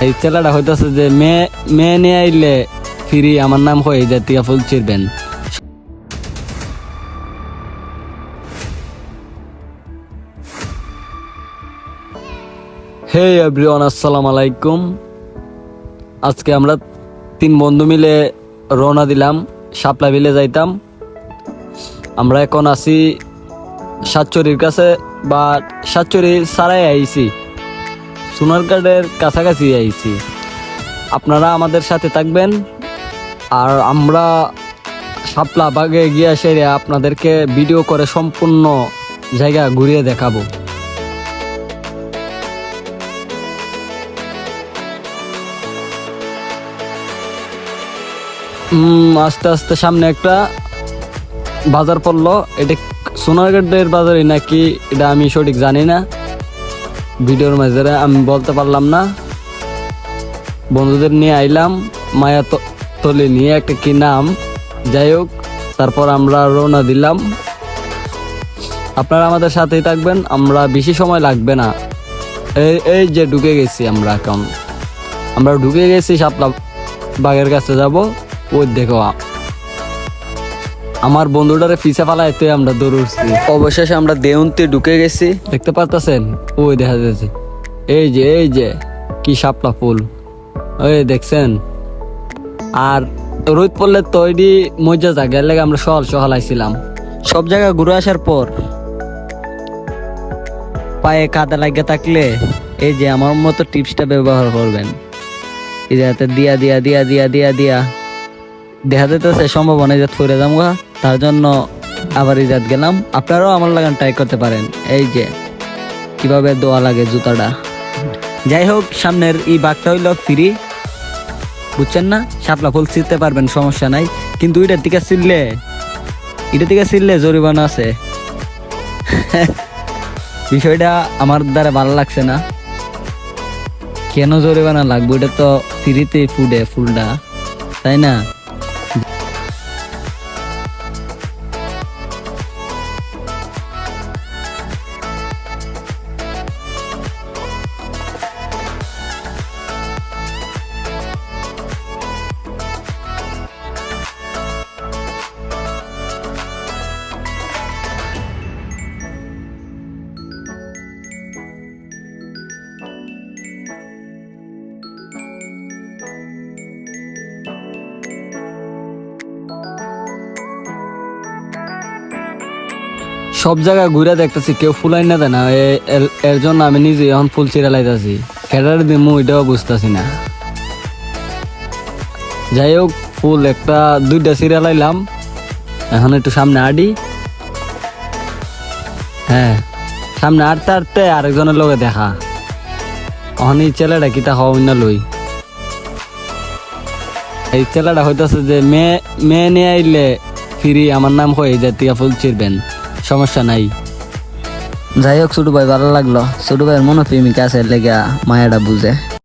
এই ছেলেটা হইতেছে যে মেয়ে নিয়ে আইলে ফিরি আমার নাম হয়ে যায় টিয়া ফুল চিরবেন। হে এভরিওয়ান, আসসালামু আলাইকুম। আজকে আমরা 3 বন্ধু মিলে রওনা দিলাম শাপলা বিলে যাইতাম। আমরা এখন আছি সাতচুরির কাছে, বা সাতচুরি ছাড়াই আইছি, সোনারঘাটের কাছাকাছি আইছি। আপনারা আমাদের সাথে থাকবেন, আর আমরা শাপলা বাগে গিয়ে সেরে আপনাদেরকে ভিডিও করে সম্পূর্ণ জায়গা ঘুরিয়ে দেখাবো। আস্তে আস্তে সামনে একটা বাজার পড়লো। এটা সোনারঘাটের বাজারই নাকি এটা আমি সঠিক জানি না, ভিডিওর মাঝে আমি বলতে পারলাম না। বন্ধুদের নিয়ে আইলাম মায়াতলি নিয়ে, একটা কি নাম, যাই হোক। তারপর আমরা রওনা দিলাম। আপনারা আমাদের সাথেই থাকবেন, আমরা বেশি সময় লাগবে না। এই যে ঢুকে গেছি আমরা ঢুকে গেছি শাপলা বাগের কাছে যাব। ওই দেখো আমার বন্ধুটারে ফিসে ফালাইতে আমরা দৌড়ছি। অবশেষে আমরা দেউন্তে ঢুকে গেছি, দেখতে পারতেছেন, ওই দেখা যাচ্ছে। এই যে কি শাপলা ফুল, ওই দেখছেন। আর রোদ পড়লে তৈরি মজা জায়গা লেগে আমরা সকাল আইছিলাম। সব জায়গা ঘুরে আসার পর পায়ে কাদা লাগিয়ে থাকলে এই যে আমার মতো টিপসটা ব্যবহার করবেন। এই যাতে দিয়া দিয়া দিয়া দিয়া দিয়া দিয়া দেখা যেতেছে সম্ভাবনা ইজাত করে যাবো, তার জন্য আবার ইজাত গেলাম। আপনারাও আমার লাগান ট্রাই করতে পারেন। এই যে কিভাবে দোয়া লাগে জুতাটা। যাই হোক, সামনের এই বাঘটা হইল ফ্রি, বুঝছেন না? শাপলা ফুল ছিঁড়তে পারবেন, সমস্যা নাই, কিন্তু এটার দিকে ছিঁড়লে জরিমানা আছে। বিষয়টা আমার দ্বারা ভালো লাগছে না। কেন জরিমানা লাগবে? এটা তো ফ্রিতে ফুলটা, তাই না? সব জায়গায় ঘুরে দেখতেছি, কেউ ফুলাই না দেয় না। এর জন্য আমি নিজে এখন ফুল ছিঁড়ে লাইতেছি। খেটার দিমু এটাও বুঝতেছি না। যাই হোক, ফুল দুইটা ছিঁড়ে লাইলাম। এখন একটু সামনে আডি। হ্যাঁ, সামনে আটতে আটতে আরেকজনের লগে দেখা। এখন এই ছেলেটা কিতা হওয়া না লই। এই ছেলেটা হইতেছে যে মেয়ে নিয়ে আইলে ফিরি আমার নাম হয়ে যায় টিয়া ফুল চিরবেন, সমস্যা নাই। যাই হোক, ছোট ভাই ভালো লাগলো। ছোট ভাইয়ের মনোপ্রেমিকা আছে লেগে মায়াটা বুঝে।